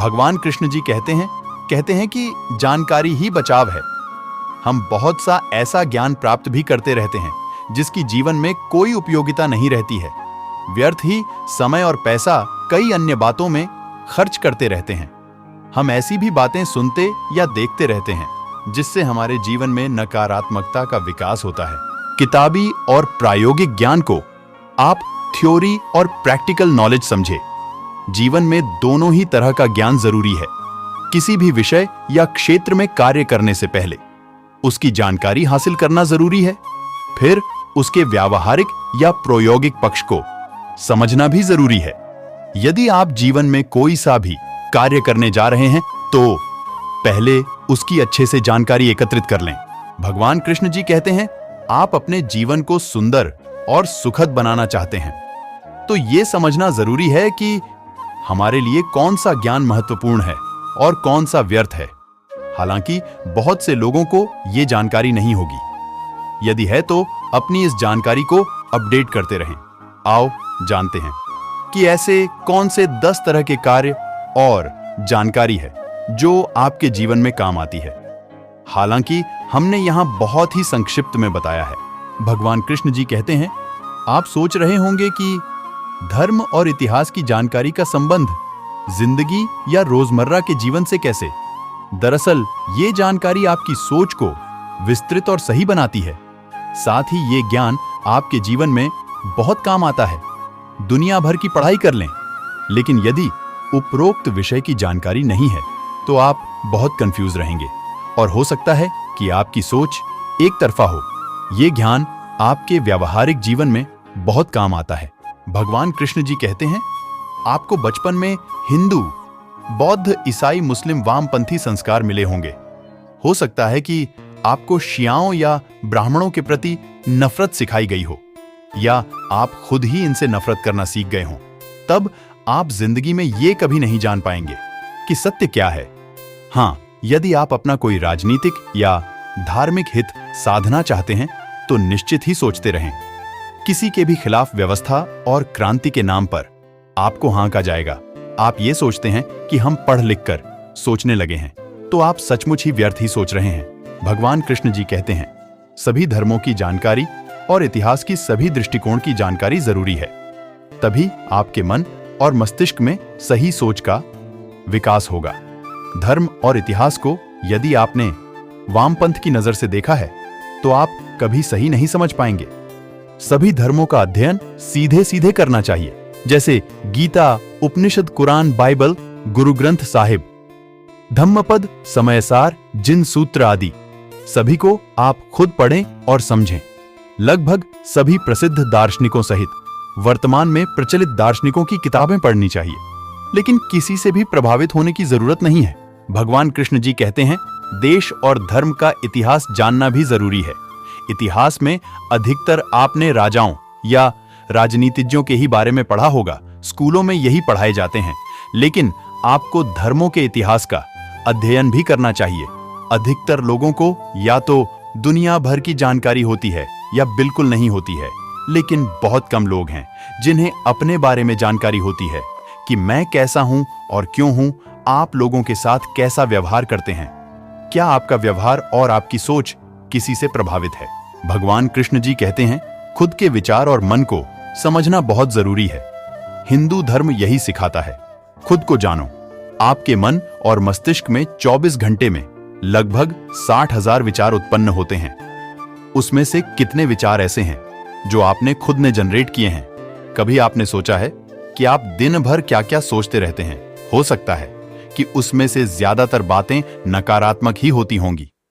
भगवान कृष्ण जी कहते हैं कि जानकारी ही बचाव है। हम बहुत सा ऐसा ज्ञान प्राप्त भी करते रहते हैं जिसकी जीवन में कोई उपयोगिता नहीं रहती है। व्यर्थ ही समय और पैसा कई अन्य बातों में खर्च करते रहते हैं। हम ऐसी भी बातें सुनते या देखते रहते हैं जिससे हमारे जीवन में नकारात्मकता का विकास होता है। किताबी और प्रायोगिक ज्ञान को आप थ्योरी और प्रैक्टिकल नॉलेज समझे। जीवन में दोनों ही तरह का ज्ञान जरूरी है। किसी भी विषय या क्षेत्र में कार्य करने से पहले उसकी जानकारी हासिल करना जरूरी है, फिर उसके व्यावहारिक या प्रायोगिक पक्ष को समझना भी जरूरी है। यदि आप जीवन में कोई सा भी कार्य करने जा रहे हैं तो पहले उसकी अच्छे से जानकारी एकत्रित कर लें। भगवान कृष्ण जी कहते हैं, आप अपने जीवन को सुंदर और सुखद बनाना चाहते हैं तो यह समझना जरूरी है कि हमारे लिए कौन सा ज्ञान महत्वपूर्ण है और कौन सा व्यर्थ है। हालांकि बहुत से लोगों को यह जानकारी नहीं होगी। यदि है तो अपनी इस जानकारी को अपडेट करते रहें। आओ जानते हैं कि ऐसे कौन से 10 तरह के कार्य और जानकारी है जो आपके जीवन में काम आती है। हालांकि हमने यहां बहुत ही संक्षिप्त में बताया है। भगवान कृष्ण जी कहते हैं, आप सोच रहे होंगे कि धर्म और इतिहास की जानकारी का संबंध जिंदगी या रोजमर्रा के जीवन से कैसे। दरअसल ये जानकारी आपकी सोच को विस्तृत और सही बनाती है। साथ ही ये ज्ञान आपके जीवन में बहुत काम आता है। दुनिया भर की पढ़ाई कर लें, लेकिन यदि उपरोक्त विषय की जानकारी नहीं है तो आप बहुत कंफ्यूज रहेंगे और हो सकता है कि आपकी सोच एक तरफा हो। ये ज्ञान आपके व्यावहारिक जीवन में बहुत काम आता है। भगवान कृष्ण जी कहते हैं, आपको बचपन में हिंदू, बौद्ध, ईसाई, मुस्लिम, वामपंथी संस्कार मिले होंगे। हो सकता है कि आपको शियाओं या ब्राह्मणों के प्रति नफरत सिखाई गई हो, या आप खुद ही इनसे नफरत करना सीख गए हों। तब आप जिंदगी में ये कभी नहीं जान पाएंगे कि सत्य क्या है। हां, यदि आप अपना कोई राजनीतिक या धार्मिक हित साधना चाहते हैं तो निश्चित ही सोचते रहें। किसी के भी खिलाफ व्यवस्था और क्रांति के नाम पर आपको हाँका जाएगा। आप ये सोचते हैं कि हम पढ़ लिख कर सोचने लगे हैं, तो आप सचमुच ही व्यर्थ ही सोच रहे हैं। भगवान कृष्ण जी कहते हैं, सभी धर्मों की जानकारी और इतिहास की सभी दृष्टिकोण की जानकारी जरूरी है। तभी आपके मन और मस्तिष्क में सही सोच का विकास होगा। धर्म और इतिहास को यदि आपने वामपंथ की नजर से देखा है तो आप कभी सही नहीं समझ पाएंगे। सभी धर्मों का अध्ययन सीधे सीधे करना चाहिए, जैसे गीता, उपनिषद, कुरान, बाइबल, गुरु ग्रंथ साहिब, धम्मपद, समयसार, जिन सूत्र आदि सभी को आप खुद पढ़ें और समझें। लगभग सभी प्रसिद्ध दार्शनिकों सहित वर्तमान में प्रचलित दार्शनिकों की किताबें पढ़नी चाहिए, लेकिन किसी से भी प्रभावित होने की जरूरत नहीं है। भगवान कृष्ण जी कहते हैं, देश और धर्म का इतिहास जानना भी जरूरी है। इतिहास में अधिकतर आपने राजाओं या राजनीतिज्ञों के ही बारे में पढ़ा होगा। स्कूलों में यही पढ़ाए जाते हैं, लेकिन आपको धर्मों के इतिहास का अध्ययन भी करना चाहिए। अधिकतर लोगों को या तो दुनिया भर की जानकारी होती है या बिल्कुल नहीं होती है, लेकिन बहुत कम लोग हैं जिन्हें अपने बारे में जानकारी होती है कि मैं कैसा हूं और क्यों हूं, आप लोगों के साथ कैसा व्यवहार करते हैं, क्या आपका व्यवहार और आपकी सोच किसी से प्रभावित है। भगवान कृष्ण जी कहते हैं, खुद के विचार और मन को समझना बहुत जरूरी है। हिंदू धर्म यही सिखाता है, खुद को जानो। आपके मन और मस्तिष्क में 24 घंटे में लगभग 60,000 विचार उत्पन्न होते हैं। उसमें से कितने विचार ऐसे हैं जो आपने खुद ने जनरेट किए हैं? कभी आपने सोचा है कि आप दिन भर क्या क्या सोचते रहते हैं? हो सकता है कि उसमें से ज्यादातर बातें नकारात्मक ही होती होंगी।